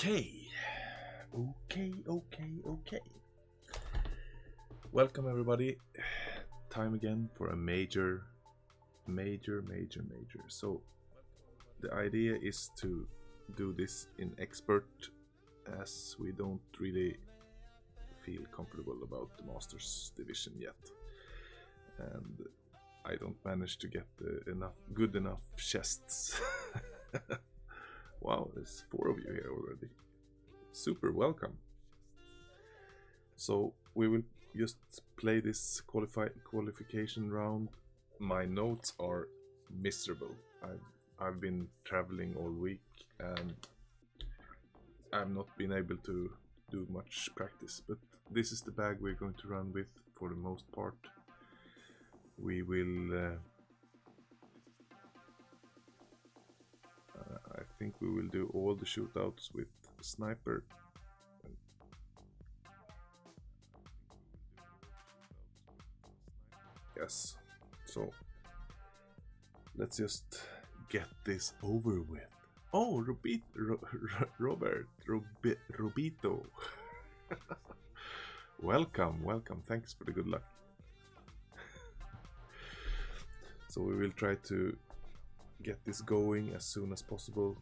Okay. Welcome everybody. Time again for a major. So the idea is to do this in expert, as we don't really feel comfortable about the Masters division yet, and I don't manage to get good enough chests. Wow, there's 4 of you here already. Super welcome. So we will just play this qualification round. My notes are miserable. I've been traveling all week and I've not been able to do much practice, but this is the bag we're going to run with for the most part. We will I think we will do all the shootouts with sniper. Yes, so let's just get this over with. Oh, Robito. Welcome. Thanks for the good luck. So we will try to get this going as soon as possible.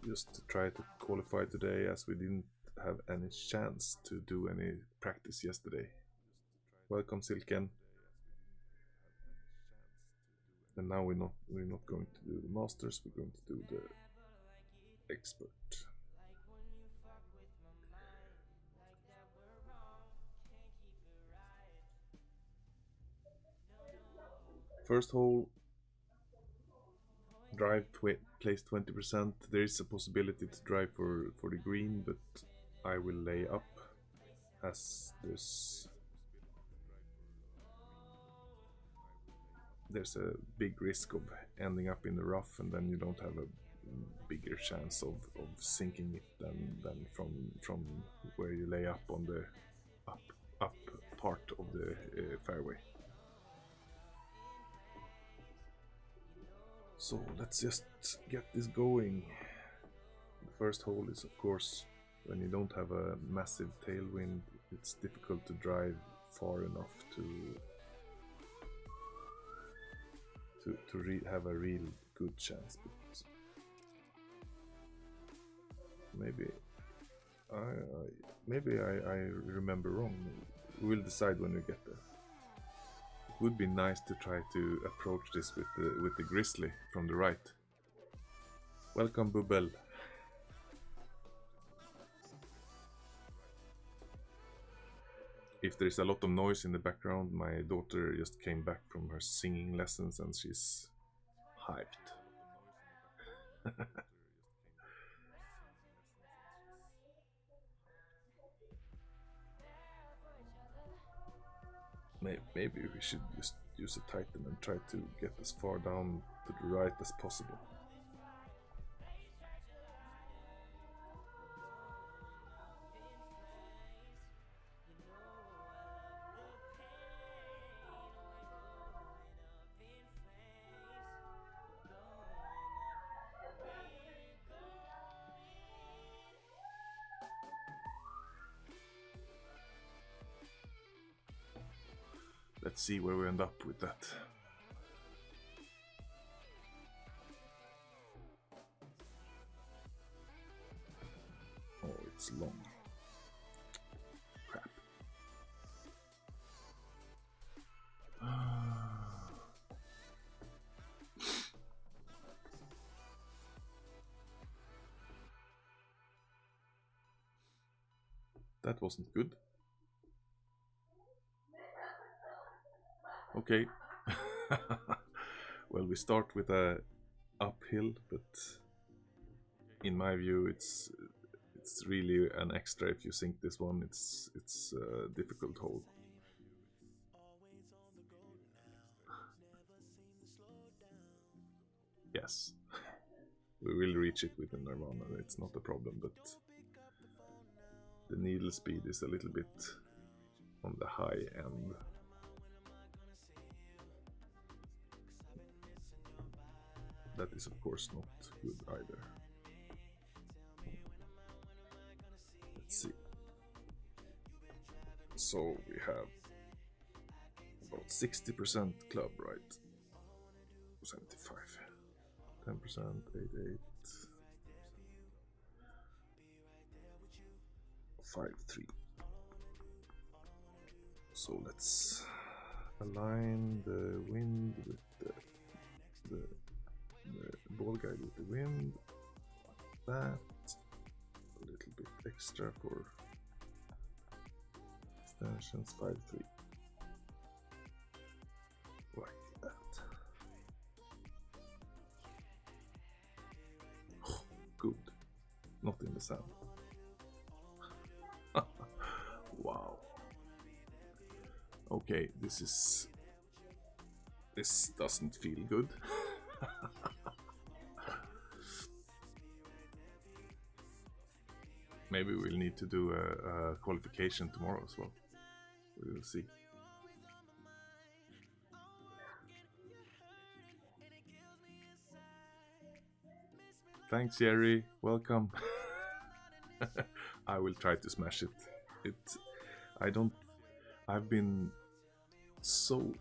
Just to try to qualify today, as we didn't have any chance to do any practice yesterday. Welcome, Silken. And now we're not going to do the Masters, we're going to do the expert. First hole, drive place 20%. There is a possibility to drive for the green, but I will lay up, as there's a big risk of ending up in the rough, and then you don't have a bigger chance of sinking it than from where you lay up on the up part of the fairway. So let's just get this going. The first hole is, of course, when you don't have a massive tailwind, it's difficult to drive far enough to have a real good chance. But maybe I remember wrong. We'll decide when we get there. It would be nice to try to approach this with the grizzly from the right. Welcome, Bubel. If there's a lot of noise in the background, my daughter just came back from her singing lessons and she's hyped. Maybe we should just use a Titan and try to get as far down to the right as possible. Let's see where we end up with that. Oh, it's long. Crap. That wasn't good. Okay. Well, we start with a uphill, but in my view it's really an extra if you sink this one. It's a difficult hole. Yes. We will reach it with the Nirvana, it's not a problem, but the needle speed is a little bit on the high end. That is of course not good either. So we have about 60% club, right? 75. 10%, 88. 5-3. So let's align the wind with the ball guide with the wind. That a little bit extra for extensions. 5-3. Like that. Oh, good. Not in the sand. Wow. Okay, this doesn't feel good. Maybe we'll need to do a qualification tomorrow as well. We will see. Thanks, Jerry. Welcome. I will try to smash it. I've been so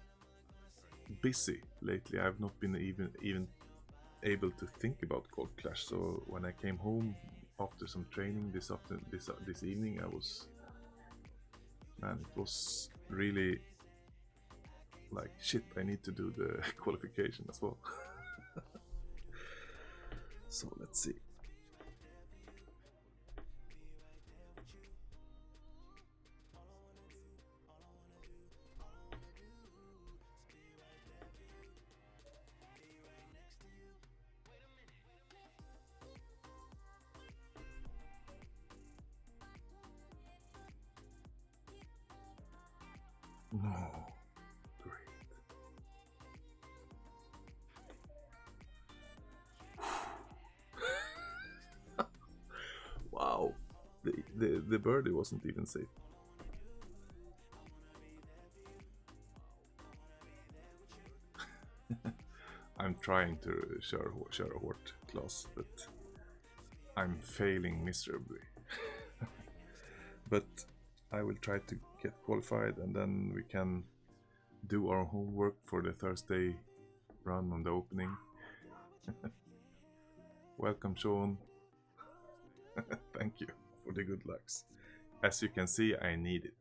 busy lately. I've not been even able to think about GolfClash. So when I came home after some training this evening, it was really like shit. I need to do the qualification as well. So let's see. No, great. Wow, the birdie wasn't even safe. I'm trying to share a hort class, but I'm failing miserably. But I will try to get qualified, and then we can do our homework for the Thursday run on the opening. Welcome, Sean. Thank you for the good lucks. As you can see, I need it.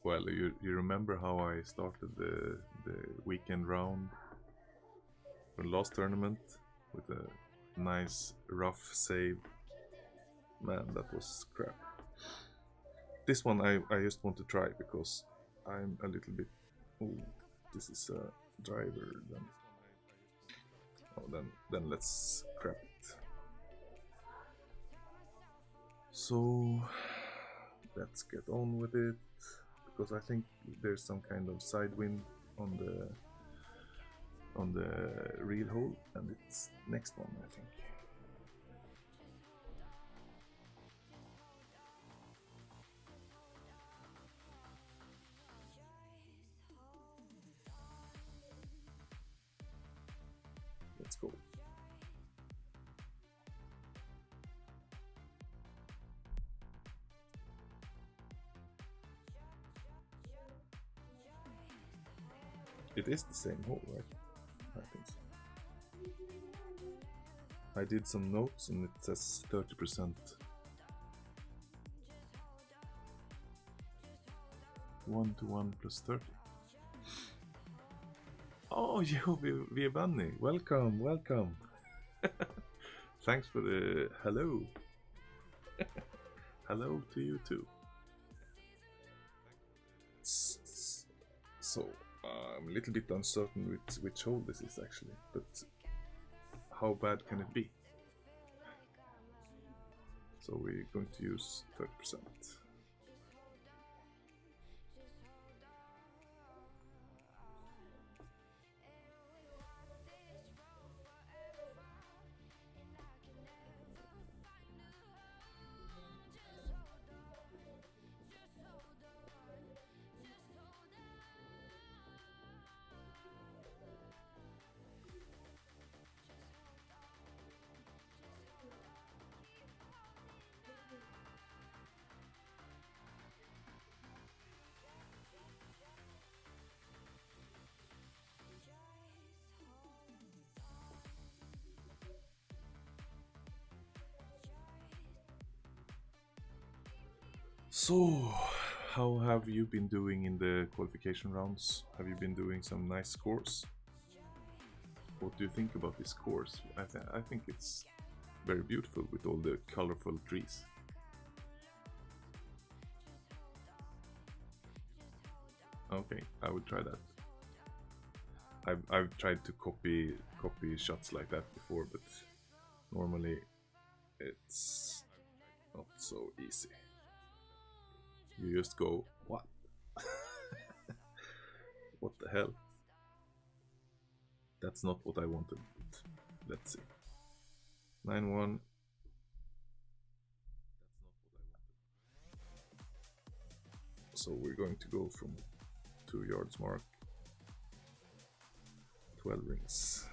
Well, you remember how I started the weekend round for the last tournament with a nice rough save? Man, that was crap. This one I just want to try because I'm a little bit... Oh, this is a driver then. Oh, then let's crap it. So let's get on with it, because I think there's some kind of side wind on the real hole, and it's next one, I think. Let's go. It is the same hole, right? I think so. I did some notes and it says 30%. 1-1 plus 30. Oh, yo, Viebani, welcome. Thanks for the hello. Hello to you too. So, I'm a little bit uncertain with which hole this is actually, but how bad can it be? So we're going to use 30%. So, how have you been doing in the qualification rounds? Have you been doing some nice scores? What do you think about this course? I think it's very beautiful with all the colorful trees. Okay, I would try that. I've tried to copy shots like that before, but normally it's not so easy. You just go, what? What the hell? That's not what I wanted. Let's see. 9-1. So we're going to go from 2 yards mark. 12 rings.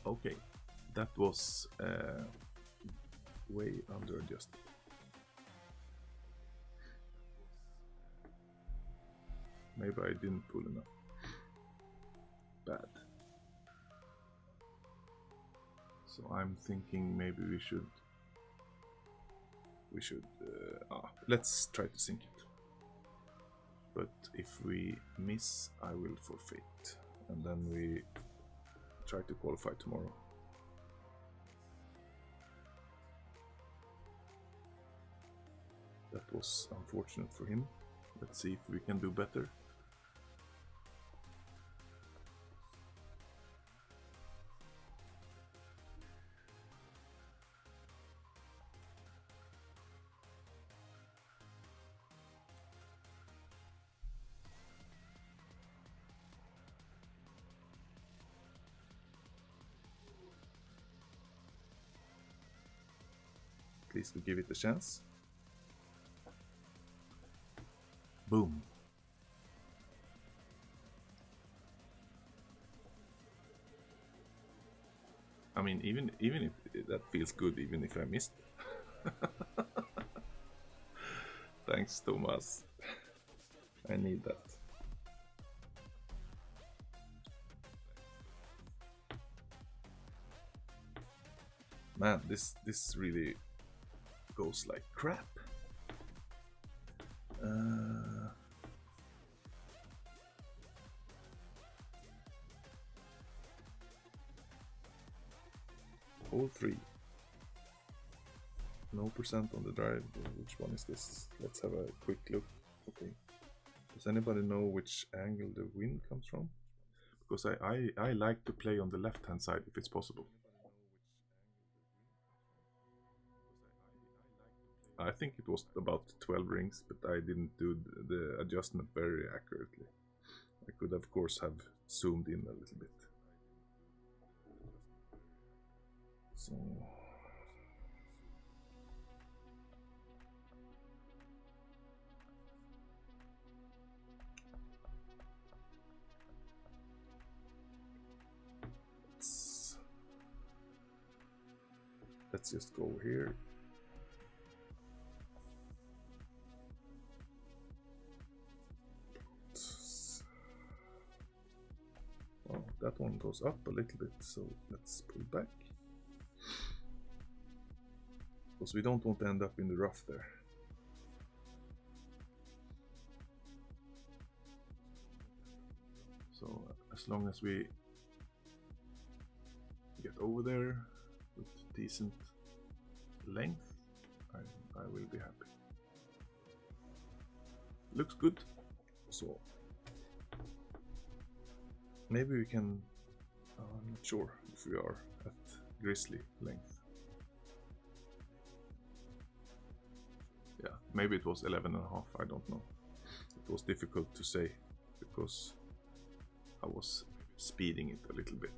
Okay, that was way under adjusted. Maybe I didn't pull enough. Bad. So I'm thinking maybe we should let's try to sink it. But if we miss, I will forfeit, and then we try to qualify tomorrow. That was unfortunate for him. Let's see if we can do better. At least we give it a chance. Boom. I mean, even if that feels good, even if I missed. Thanks, Thomas. I need that. Man, this really goes like crap. All 3. No percent on the drive. Which one is this? Let's have a quick look. Okay. Does anybody know which angle the wind comes from? Because I like to play on the left hand side if it's possible. I think it was about 12 rings, but I didn't do the adjustment very accurately. I could of course have zoomed in a little bit. So let's just go here. Well, that one goes up a little bit, so let's pull back. Because we don't want to end up in the rough there. So as long as we get over there with decent length, I will be happy. Looks good. So maybe we can, I'm not sure if we are at grizzly length. Yeah, maybe it was 11.5, I don't know. It was difficult to say because I was speeding it a little bit.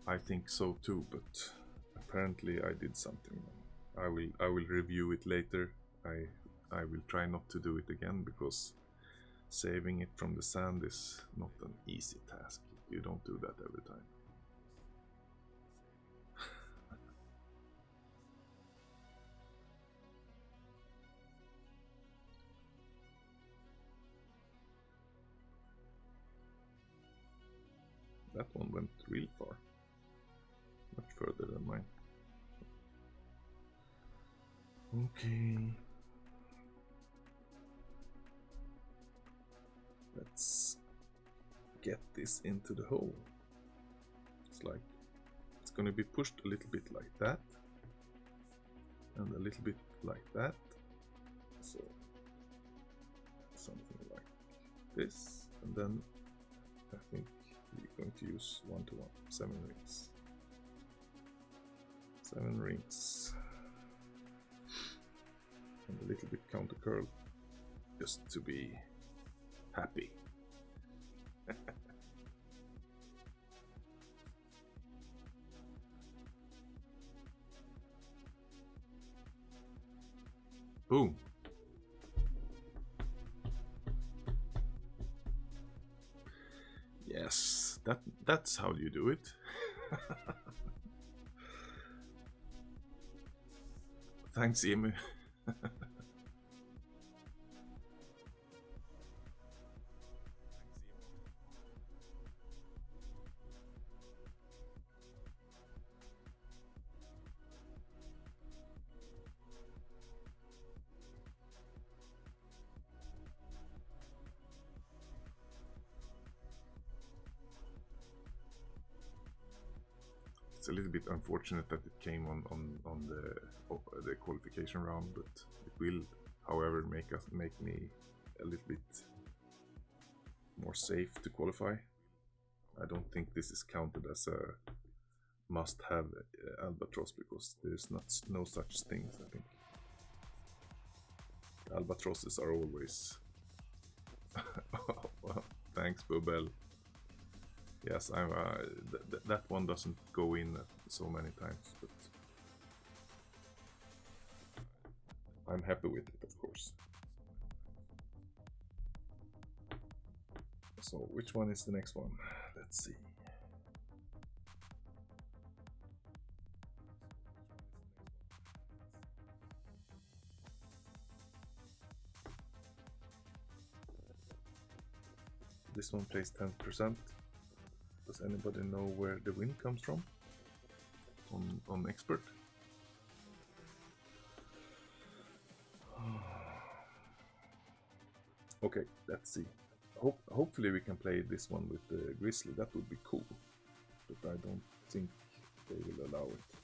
I think so too, but apparently I did something wrong. I will review it later. I will try not to do it again, because saving it from the sand is not an easy task. You don't do that every time. That one went real far. Much further than mine. Okay. Let's get this into the hole. It's gonna be pushed a little bit like that. And a little bit like that. So something like this. And then I think we're going to use 1-to-1, 7 rings. 7 rings. And a little bit counter curl, just to be happy. Boom. Yes, that's how you do it. Thanks, Emu. It's a little bit unfortunate that it came on the qualification round, but it will, however, make me a little bit more safe to qualify. I don't think this is counted as a must-have albatross, because there's no such things. I think albatrosses are always. Well, thanks, Bubel. Yes, I'm. That one doesn't go in so many times, but I'm happy with it, of course. So, which one is the next one? Let's see. This one plays 10%. Does anybody know where the wind comes from? On expert? Okay, let's see. Hopefully we can play this one with the Grizzly. That would be cool, but I don't think they will allow it.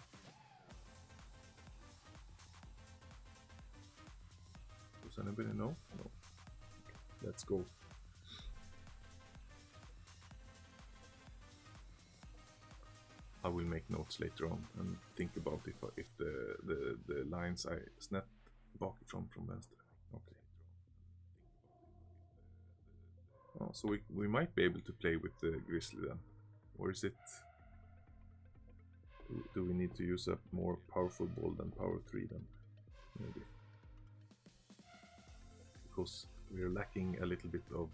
Does anybody know? No. Okay, let's go. I will make notes later on and think about if the lines I snap bakifrån from vänster. Okay. Oh, so we might be able to play with the Grizzly then. Or is it... Do we need to use a more powerful ball than power 3 then? Maybe. Because we're lacking a little bit of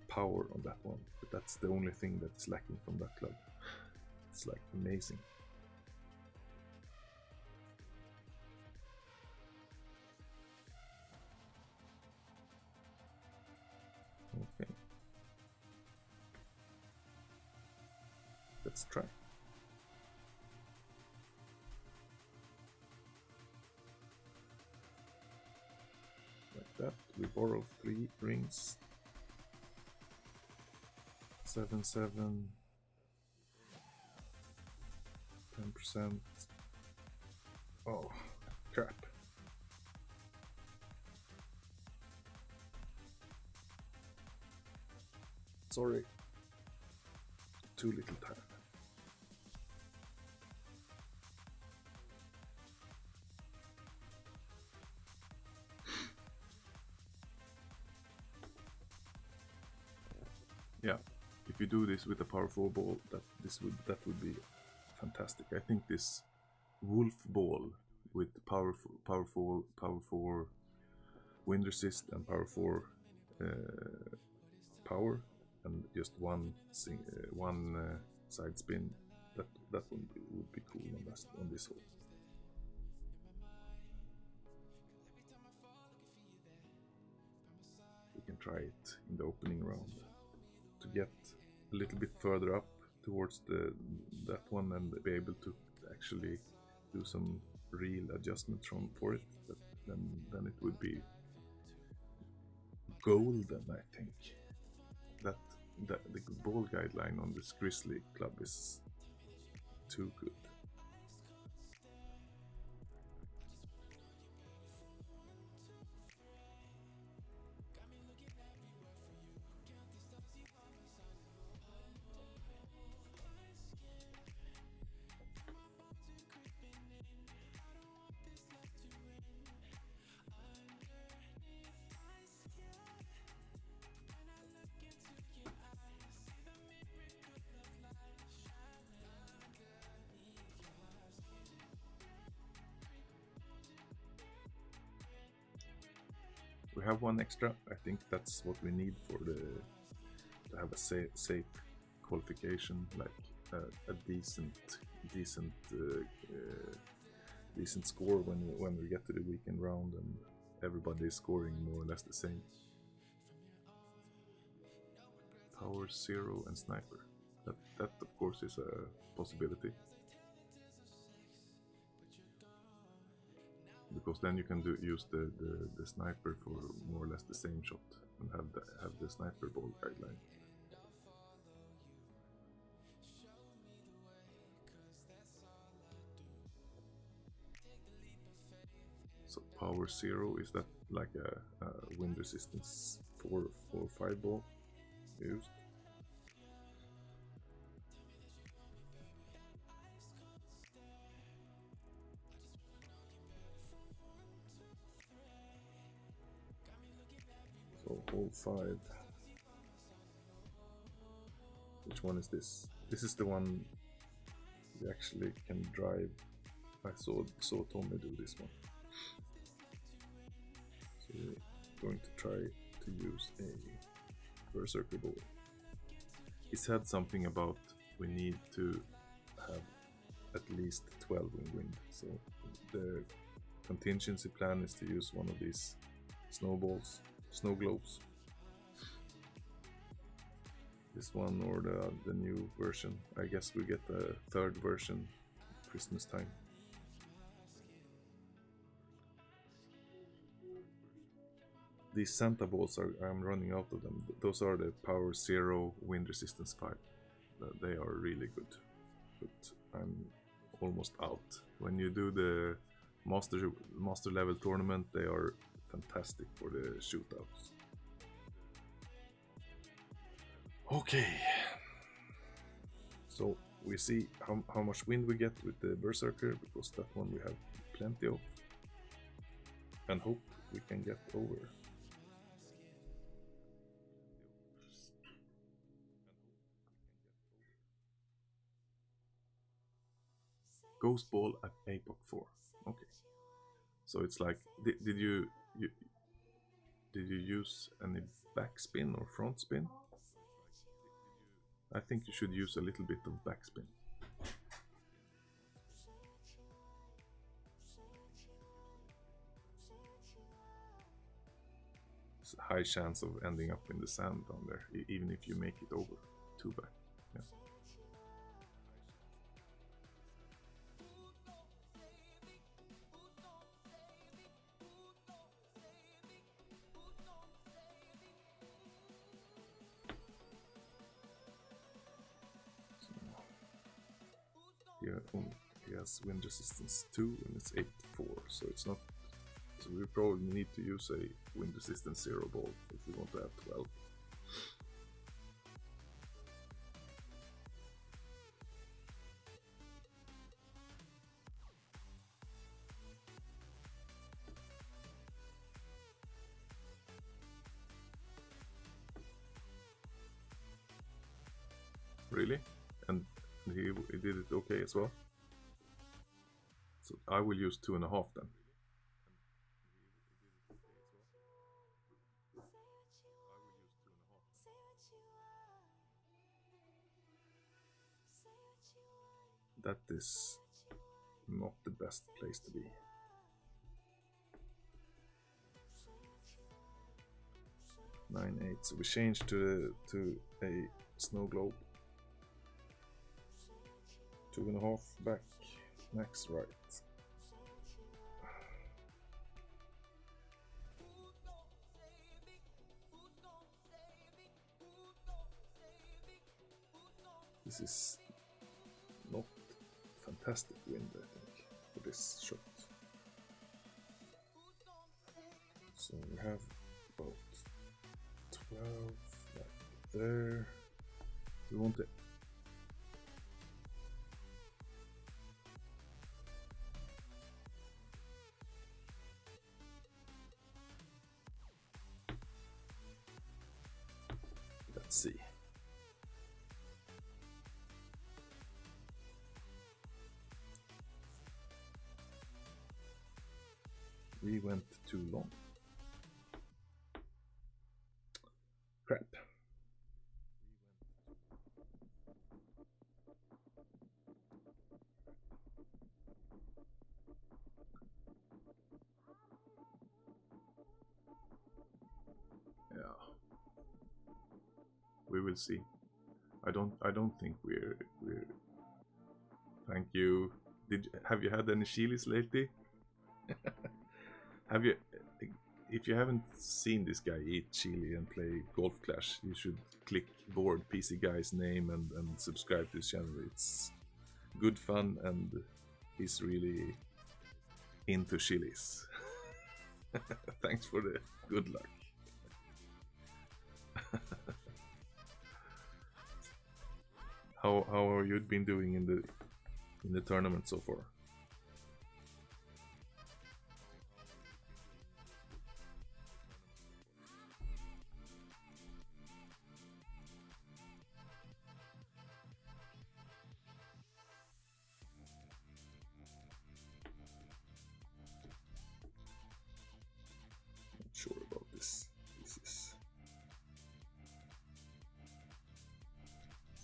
power on that one. But that's the only thing that's lacking from that club. It's like amazing. Okay. Let's try. Like that. We borrow 3 rings. 7, 7. 10%. Oh, crap. Sorry. Too little time. yeah, if you do this with a power 4 ball, that would be fantastic. I think this wolf ball with power 4 wind resist and power 4 power and just one side spin, that would be cool on this hole. We can try it in the opening round to get a little bit further up towards that one and be able to actually do some real adjustments for it. But then it would be golden, I think. That the ball guideline on this Grizzly club is too good. We have one extra. I think that's what we need to have a safe qualification, like a decent score when we get to the weekend round and everybody is scoring more or less the same. Power 0 and sniper. That of course is a possibility. Because then you can use the sniper for more or less the same shot and have the sniper ball guideline. So power 0, is that like a wind resistance 4 or 5 ball used? So hole 5. Which one is this? This is the one you actually can drive. I saw Tommy do this one. So we're going to try to use a berserker ball. He said something about we need to have at least 12 in wind. So the contingency plan is to use one of these snow globes. This one or the new version. I guess we get the third version Christmas time. These Santa balls I'm running out of them. Those are the power 0 wind resistance 5. They are really good, but I'm almost out. When you do the master level tournament, they are fantastic for the shootouts. Okay, so we see how much wind we get with the berserker, because that one we have plenty of, and hope we can get over. Ghost ball at APOC 4. Okay, so it's like, did you use any backspin or front spin? I think you should use a little bit of backspin. It's a high chance of ending up in the sand down there, even if you make it over 2 back. Yeah. He has wind resistance 2 and it's 8-4, so it's not. So we probably need to use a wind resistance 0 ball if we want to have 12. Really? And he did it okay as well? So I will use 2.5 then. That is not the best place to be. Nine eight. So we change to a snow globe. 2.5 back, max right. This is not fantastic wind, I think, for this shot. So we have about 12 like there. We want it. Let's see. We went too long. Crap. Yeah. We will see. I don't think we're Thank you. Have you had any chilis lately? Have you? If you haven't seen this guy eat chili and play GolfClash, you should click Board PC Guy's name and subscribe to his channel. It's good fun and he's really into chilis. Thanks for the good luck. How are you been doing in the tournament so far? Not sure about this. This is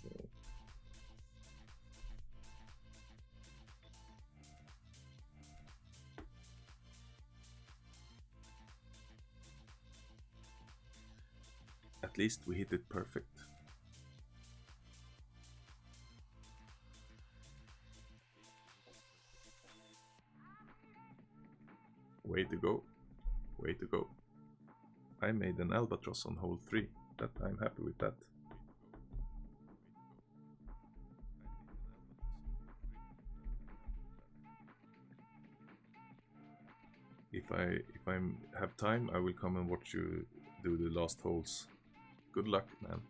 so. At least we hit it perfect. Way to go. Way to go. I made an albatross on hole 3. That I'm happy with that. If I have time, I will come and watch you do the last holes. Good luck, man.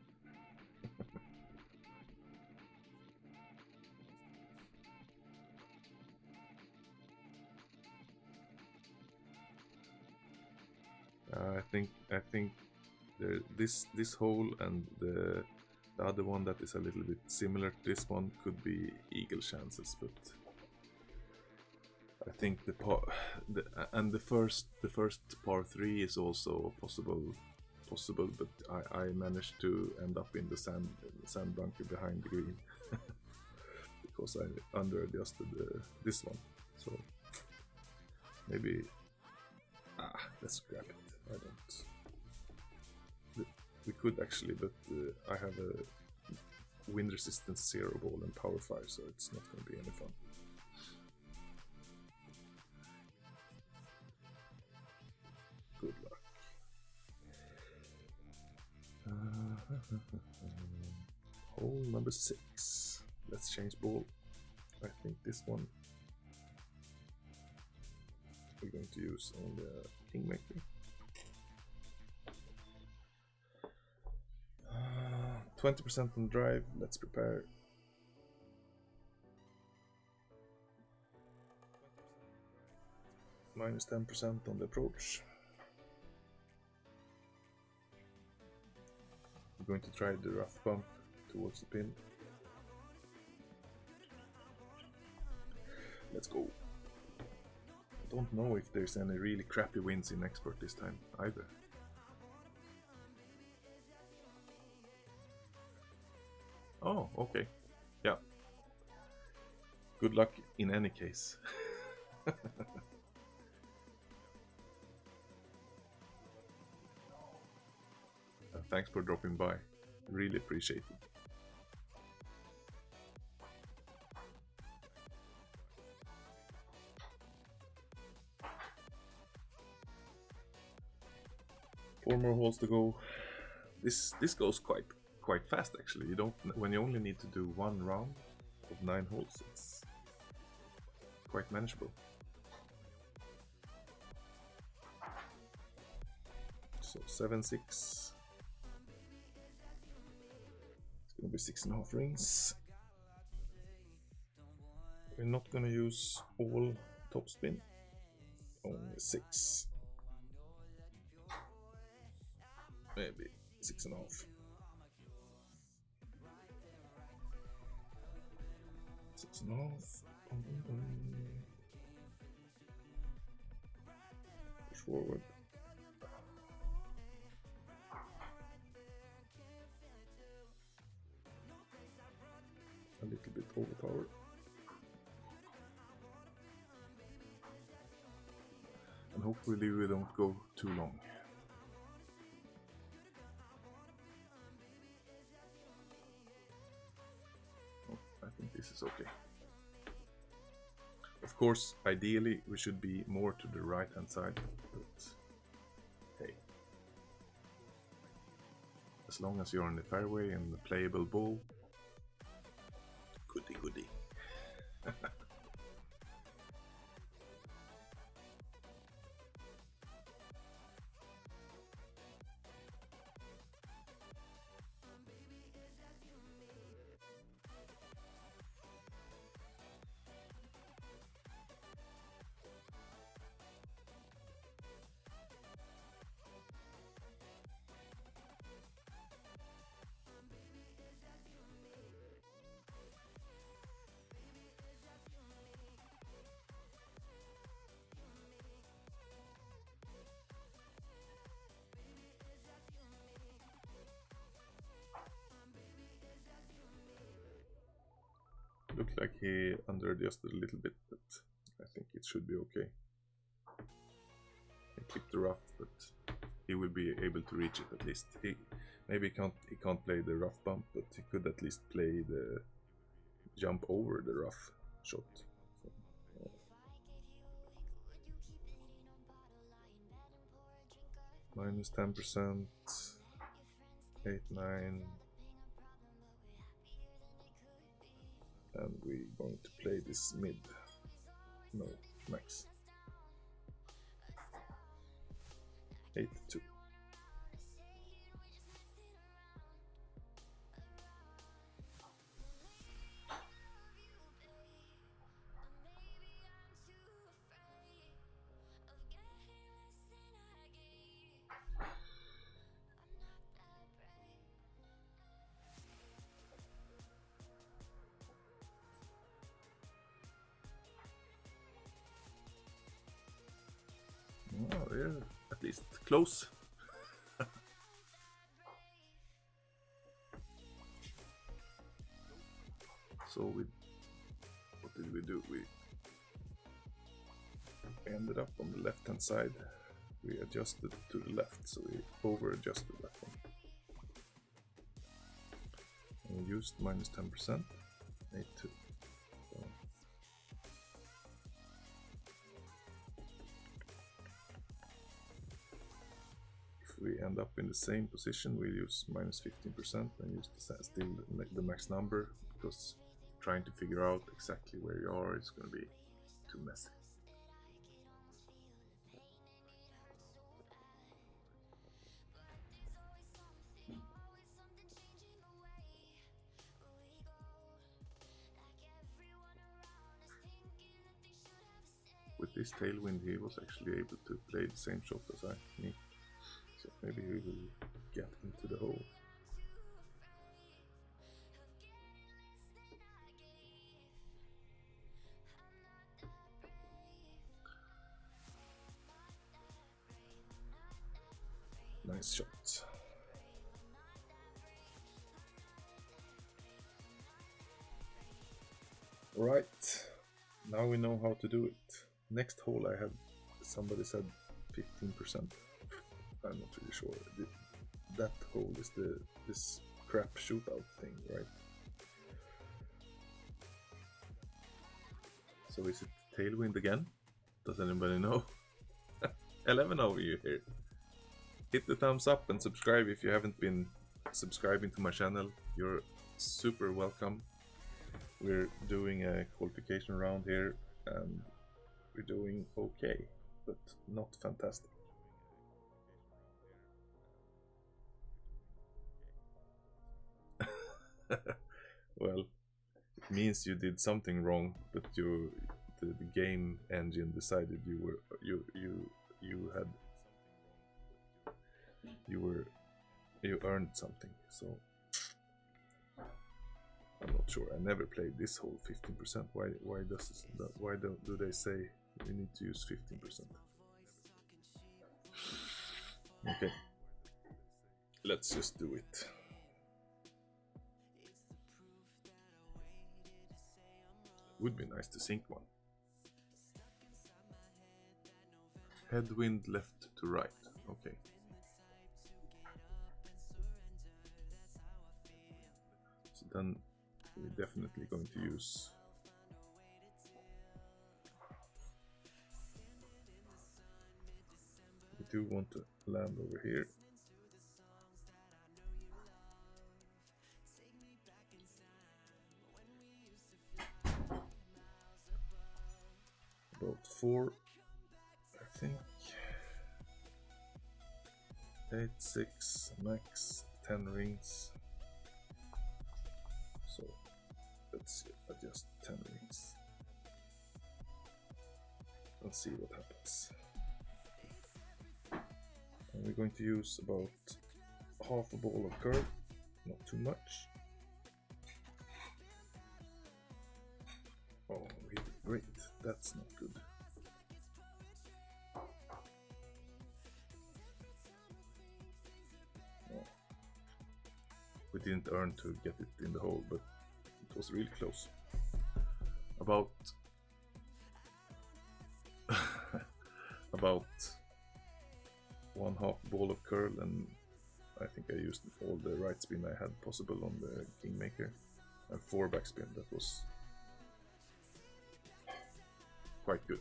I think this hole and the other one that is a little bit similar to this one could be eagle chances, but I think the first par 3 is also possible, but I managed to end up in the sand bunker behind the green because I under-adjusted this one. So maybe let's scrap it. I don't. We could actually, but I have a wind resistance 0 ball and power 5, so it's not going to be any fun. Good luck. Hole number 6. Let's change ball. I think this one we're going to use only a kingmaker. 20% on drive. Let's prepare. Minus 10% on the approach. We're going to try the rough bump towards the pin. Let's go. I don't know if there's any really crappy wins in expert this time either. Oh, okay. Yeah. Good luck in any case. Thanks for dropping by. Really appreciate it. Four more holes to go. This goes quite fast actually. You don't, when you only need to do one round of 9 holes, it's quite manageable. So 7-6. It's gonna be 6.5 rings. We're not gonna use all topspin. Only 6. Maybe 6.5. 6.5. Push forward. A little bit overpowered. And hopefully we don't go too long. Oh, I think this is okay. Of course, ideally we should be more to the right hand side, but hey. As long as you're on the fairway and the playable ball, goody goody. Looked like he under-adjusted a little bit, but I think it should be okay. He clipped the rough, but he will be able to reach it at least. Maybe he can't play the rough bump, but he could at least play the jump over the rough shot. So, minus 10%, 8, 9. And we're going to play this mid. No, max. 8-2. Oh, yeah, at least close. So what did we do? We ended up on the left hand side. We adjusted to the left, so we over adjusted that one. And we used minus 10%, 8-2. So if we end up in the same position, we'll use minus 15% and use still the max number, because trying to figure out exactly where you are is going to be too messy. With this tailwind, he was actually able to play the same shot as me. So maybe he will get into the hole. this shot. Right, now we know how to do it. Next hole I had, somebody said 15%. I'm not really sure. That hole is this crap shootout thing, right? So is it tailwind again? Does anybody know? 11 of you here. Hit the thumbs up and subscribe if you haven't been subscribing to my channel. You're super welcome. We're doing a qualification round here and we're doing okay, but not fantastic. Well, it means you did something wrong, but the game engine decided you earned something. So I'm not sure. I never played this whole 15%. Why do they say we need to use 15%? Okay, let's just do it. Would be nice to sink one. Headwind left to right. Okay. So then we're definitely going to use we do want to land over here. About 4, I think. 8, 6, max 10 rings. So let's adjust 10 rings. Let's see what happens. And we're going to use about half a ball of curl, not too much. Oh, really great. That's not good. Oh. We didn't earn to get it in the hole, but it was really close. About about 1/2 ball of curl, and I think I used all the right spin I had possible on the Kingmaker, and 4 backspin. That was quite good.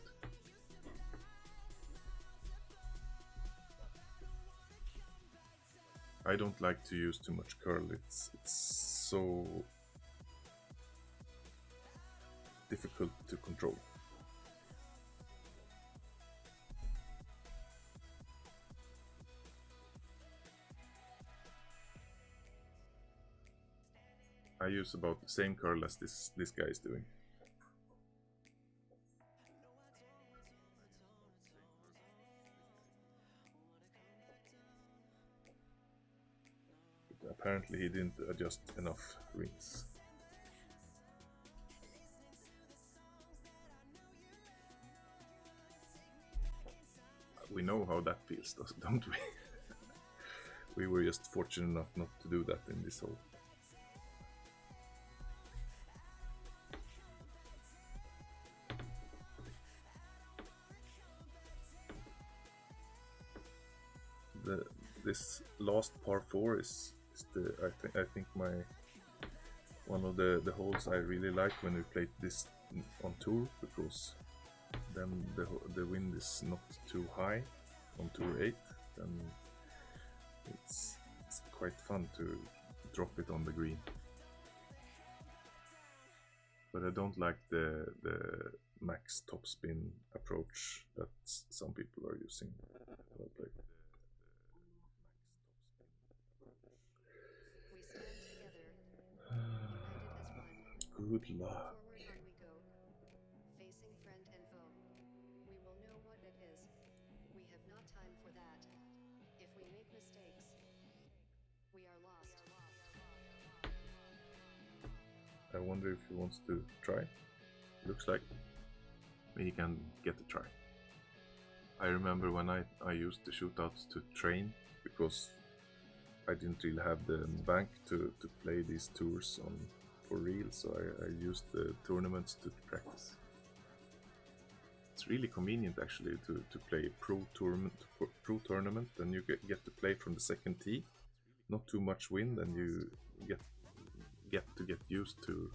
I don't like to use too much curl. It's so difficult to control. I use about the same curl as this guy is doing. But apparently he didn't adjust enough rings. We know how that feels, don't we? We were just fortunate enough not to do that in this hole. This last par 4 is I think one of the holes I really like when we played this on tour, because then the wind is not too high on tour 8, and it's quite fun to drop it on the green. But I don't like the max topspin approach that some people are using. Good luck. Forward on we go, facing friend and foe. We will know what it is. We have not time for that. If we make mistakes, we are lost. I wonder if he wants to try. Looks like he can get a try. I remember when I used the shootouts to train because I didn't really have the bank to play these tours on for real, so I used the tournaments to practice. It's really convenient actually to play a pro tournament, and you get to play from the second tee. Not too much wind, and you get used to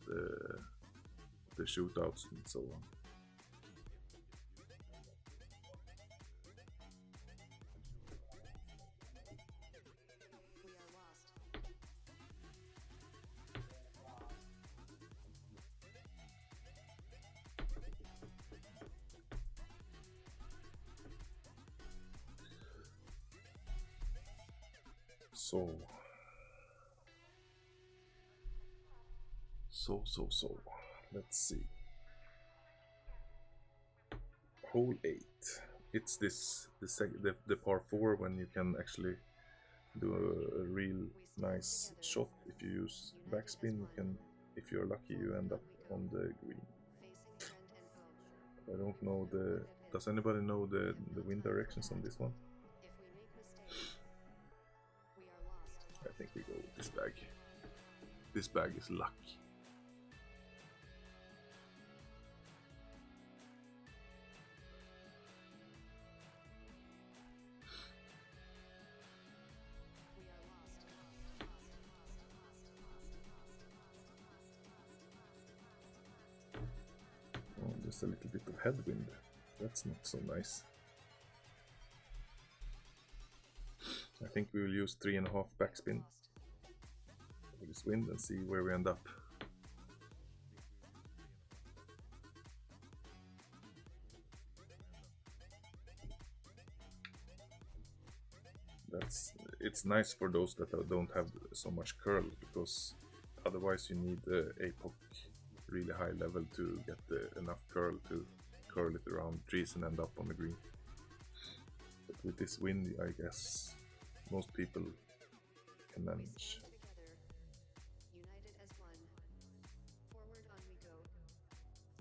the shootouts and so on. We are lost. So, let's see. Hole 8. It's the par 4 when you can actually do a real nice shot. If you use backspin, you can, if you're lucky, you end up on the green. Facing friend and foe. I don't know the. Does anybody know the wind directions on this one? If we make mistakes, we are lost. I think we go with this bag. This bag is luck. We are lost. Oh, there's a little bit of headwind. That's not so nice. I think we will use 3.5 backspin with this wind and see where we end up. It's nice for those that don't have so much curl, because otherwise you need the APOC really high level to get enough curl to curl it around trees and end up on the green. But with this wind, I guess most people can We manage. stand together, united as one. Forward on we go.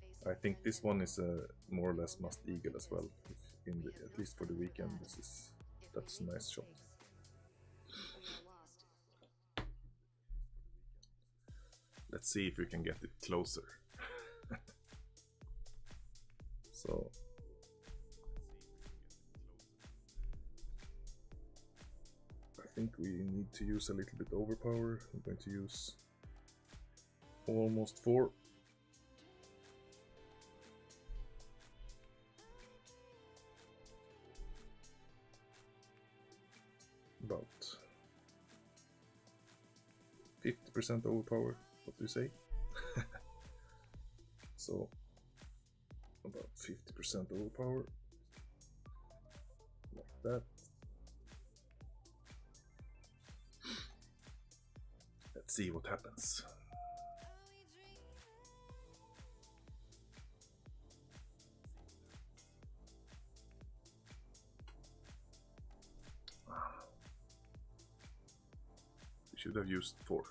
Facing I think friend this and one foe. is more or less must eagle as well. At least for the weekend, that's a nice shot. We are lost. Let's see if we can get it closer. So I think we need to use a little bit overpower. I'm going to use almost 4. About 50% overpower, what do you say? So about 50% overpower, like that. Let's see what happens. We should have used 4.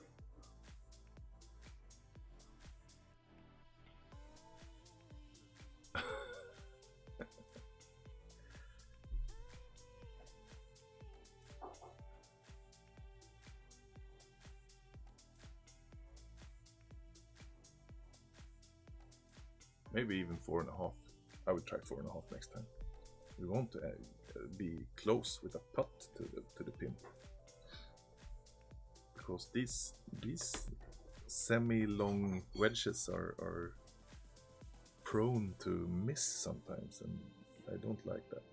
Maybe even 4.5. I will try 4.5 next time. We want to be close with a putt to the pin, because these semi-long wedges are prone to miss sometimes, and I don't like that.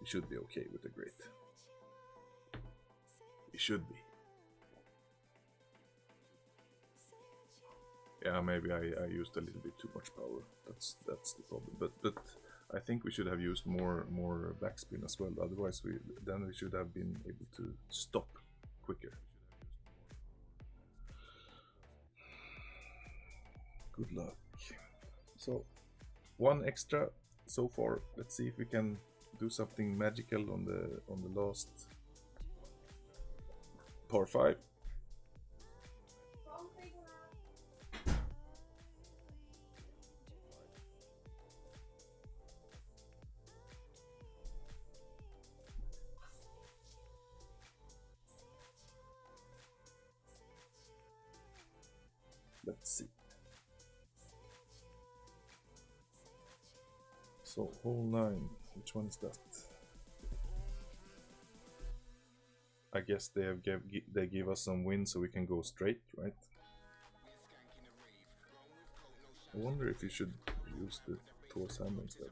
We should be okay with the great. We should be. Yeah, maybe I used a little bit too much power. That's the problem. But I think we should have used more backspin as well. Otherwise, we should have been able to stop quicker. Good luck. So, one extra so far. Let's see if we can do something magical on the last par 5. Let's see. So hole 9, which one is that? I guess they give us some wind so we can go straight, right? I wonder if you should use the Tor's hammer instead.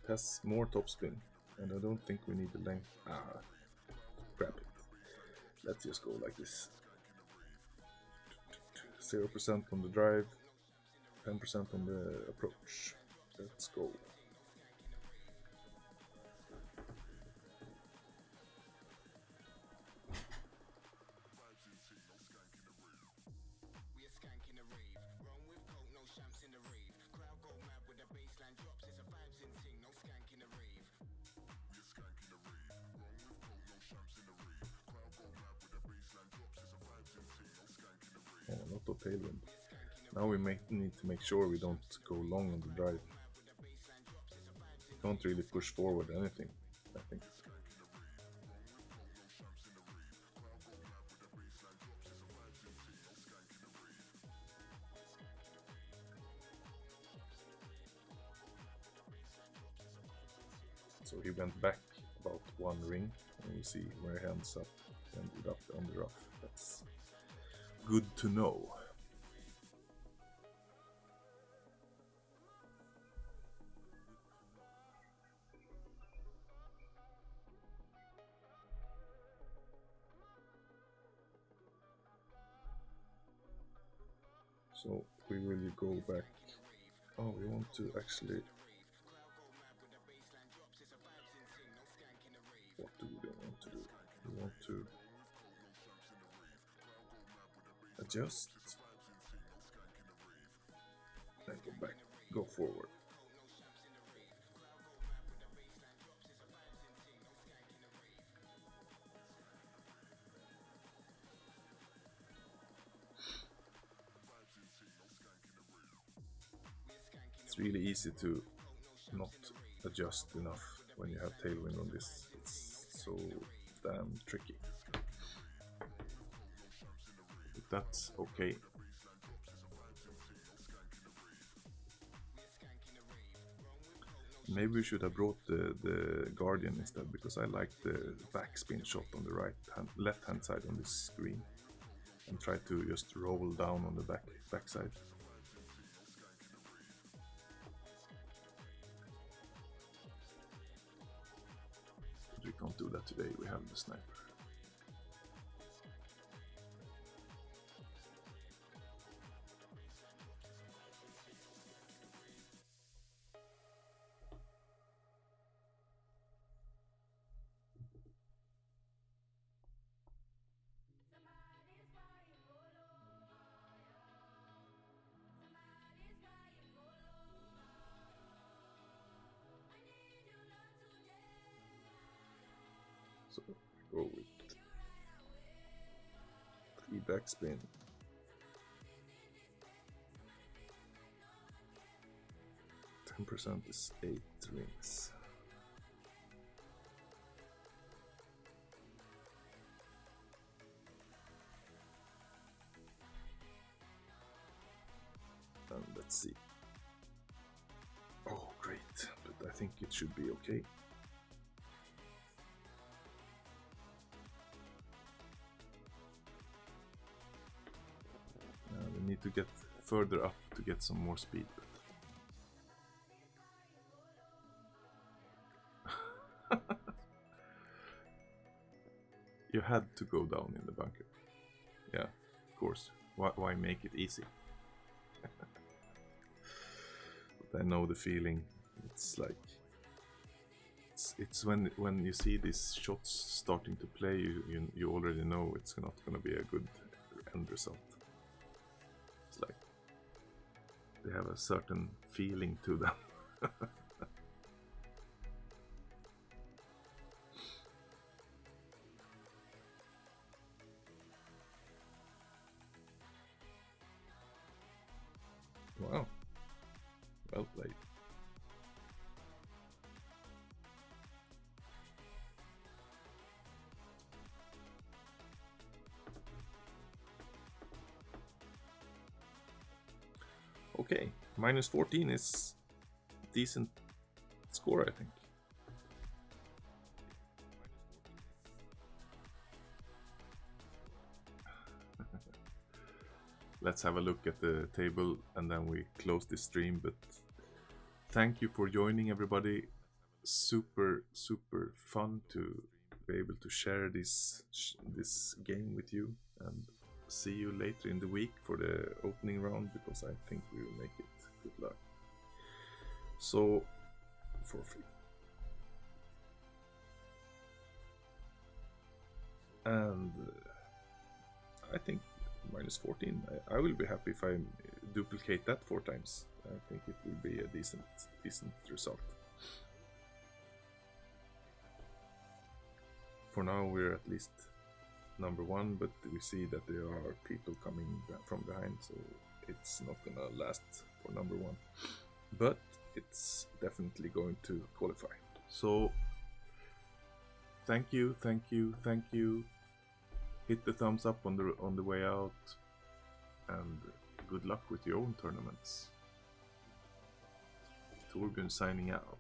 It has more topspin, and I don't think we need the length. Ah, crap it. Let's just go like this. 0% on the drive, 10% on the approach. Let's go. Oh, a lot of tailwind. Now we need to make sure we don't go long on the drive. Can't really push forward anything, I think. So he went back about one ring, and you see where he ends up, ended up on the rough. That's good to know. So we will go back. Oh, we want to actually. What do we want to do? We want to adjust and go back, go forward. It's really easy to not adjust enough when you have tailwind on this. It's so damn tricky. But that's okay. Maybe we should have brought the Guardian instead, because I like the backspin shot on the left hand side on this screen, and try to just roll down on the backside. But we can't do that today, we have the sniper. So go with 3 backspin. % is 8 rings. And let's see. Oh, great, but I think it should be okay. We need to get further up to get some more speed. You had to go down in the bunker. Yeah, of course. Why make it easy? I know the feeling. It's like it's when you see these shots starting to play, you already know it's not gonna be a good end result. It's like they have a certain feeling to them. Wow. Well played. Okay, minus 14 is decent score, I think. Let's have a look at the table and then we close this stream. But thank you for joining, everybody. Super fun to be able to share this game with you, and see you later in the week for the opening round, because I think we will make it. Good luck. So, for free. And I think minus 14, I will be happy if I duplicate that 4 times. I think it will be a decent result. For now we're at least number 1, but we see that there are people coming from behind, so it's not gonna last for number 1. But it's definitely going to qualify. So thank you. Hit the thumbs up on the way out, and good luck with your own tournaments. Torbjörn signing out.